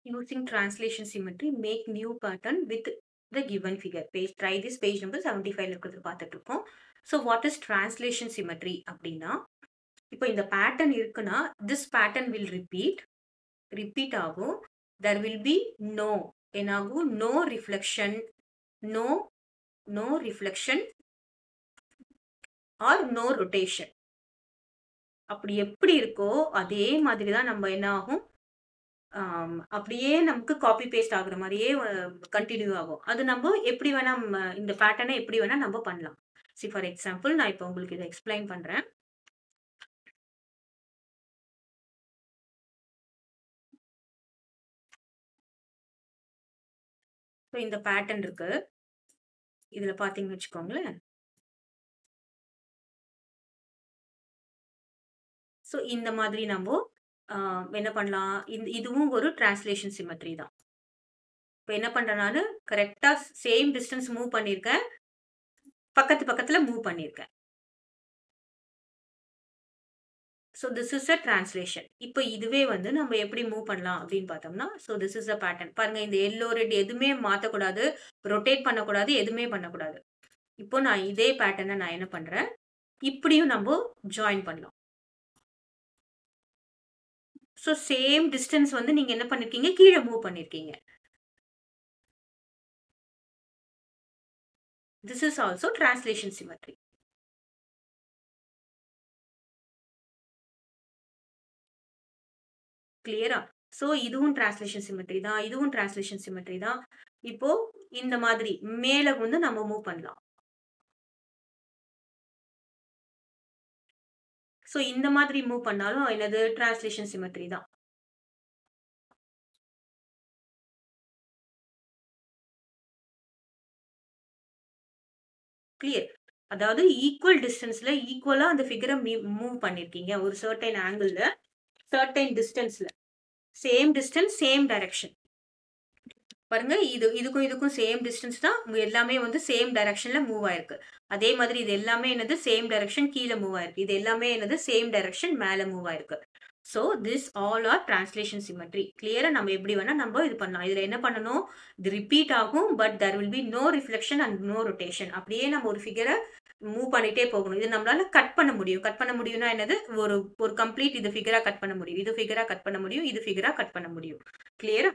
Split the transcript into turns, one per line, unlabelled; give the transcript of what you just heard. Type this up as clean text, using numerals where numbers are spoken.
Using translation symmetry, make new pattern with the given figure. Try this page number 75 இருக்கிறது பார்த்துட்டு இருக்கோம். So what is translation symmetry அப்படின்னா, இப்போ இந்த pattern இருக்குன்னா, this pattern will repeat ஆகும். There will be என்னாகும்? No reflection or no rotation. அப்படி எப்படி இருக்கோ அதே மாதிரி தான் நம்ம என்ன ஆகும், அப்படியே நமக்கு காப்பி பேஸ்ட் ஆகுற மாதிரியே கண்டினியூ ஆகும். அது நம்ம எப்படி வேணா இந்த பேட்டர்னை எப்படி வேணா நம்ம பண்ணலாம். ஃபார் எக்ஸாம்பிள் நான் இப்போ உங்களுக்கு இதை எக்ஸ்பிளைன் பண்றேன். இந்த பேட்டர்ன் இருக்கு, இதுல பாத்தீங்கன்னு வச்சுக்கோங்களேன். சோ இந்த மாதிரி நம்ம என்ன பண்ணலாம், இதுவும் ஒரு டிரான்ஸ்லேஷன் சிமெட்ரி தான். இப்போ என்ன பண்றேன், நானு கரெக்டா சேம் டிஸ்டன்ஸ் மூவ் பண்ணிருக்கேன், பக்கத்துல மூவ் பண்ணிருக்கேன். So this is a translation. இப்போ இதுவே வந்து நம்ம எப்படி மூவ் பண்ணலாம் அப்படின்னு பார்த்தோம்னா, so this is a pattern. பாருங்க, இந்த yellow red எதுவுமே மாத்தக்கூடாது, ரொட்டேட் பண்ணக்கூடாது, எதுவுமே பண்ணக்கூடாது. இப்போ நான் இதே பேட்டர்னை நான் என்ன பண்றேன், இப்படியும் நம்ம ஜாயின் பண்ணலாம். So சேம் டிஸ்டன்ஸ் வந்து நீங்க என்ன பண்ணிருக்கீங்க, கீழே மூவ் பண்ணிருக்கீங்க. This is also translation symmetry. கிளியரா? சோ இதுவும் டிரான்ஸ்லேஷன் சிமெட்ரி தான், இதுவும் டிரான்ஸ்லேஷன் சிமெட்ரி தான். இப்போ இந்த மாதிரி மேல வந்து நம்ம மூவ் பண்ணலாம். சோ இந்த மாதிரி மூவ் பண்ணாலும் என்னது, டிரான்ஸ்லேஷன் சிமெட்ரி தான். கிளியர்? அதாவது ஈக்குவல் டிஸ்டன்ஸ்ல ஈக்குவலா அந்த ஃபிகரை மூவ் பண்ணிருக்கீங்க ஒரு சர்டைன் ஆங்கிள்ல, சர்டைன் டிஸ்டன்ஸ்ல. Same distance, same direction. பாருங்க, இதுக்கும் சேம் டிஸ்டன்ஸ் தான், எல்லாமே வந்து சேம் டைரக்ஷன்ல மூவ் ஆயிருக்கு. அதே மாதிரி இது எல்லாமே என்னது, சேம் டைரக்ஷன் கீழே மூவ் ஆயிருக்கு. இது எல்லாமே என்னது, சேம் டைரக்ஷன் மேல மூவ் ஆயிருக்கு. So this all are translation symmetry. கிளியரா? நம்ம எப்படி வேணா நம்ம இது பண்ணலாம். இதுல என்ன பண்ணணும், இது ரிப்பீட் ஆகும், but there will be no reflection and no rotation. அப்படியே நம்ம ஒரு ஃபிகரை மூவ் பண்ணிட்டே போகணும். இது நம்மளால கட் பண்ண முடியும். கட் பண்ண முடியும்னா என்னது, ஒரு கம்ப்ளீட் இது ஃபிகரா கட் பண்ண முடியும், இது ஃபிகரா கட் பண்ண முடியும், இது ஃபிகரா கட் பண்ண முடியும். கிளியரா?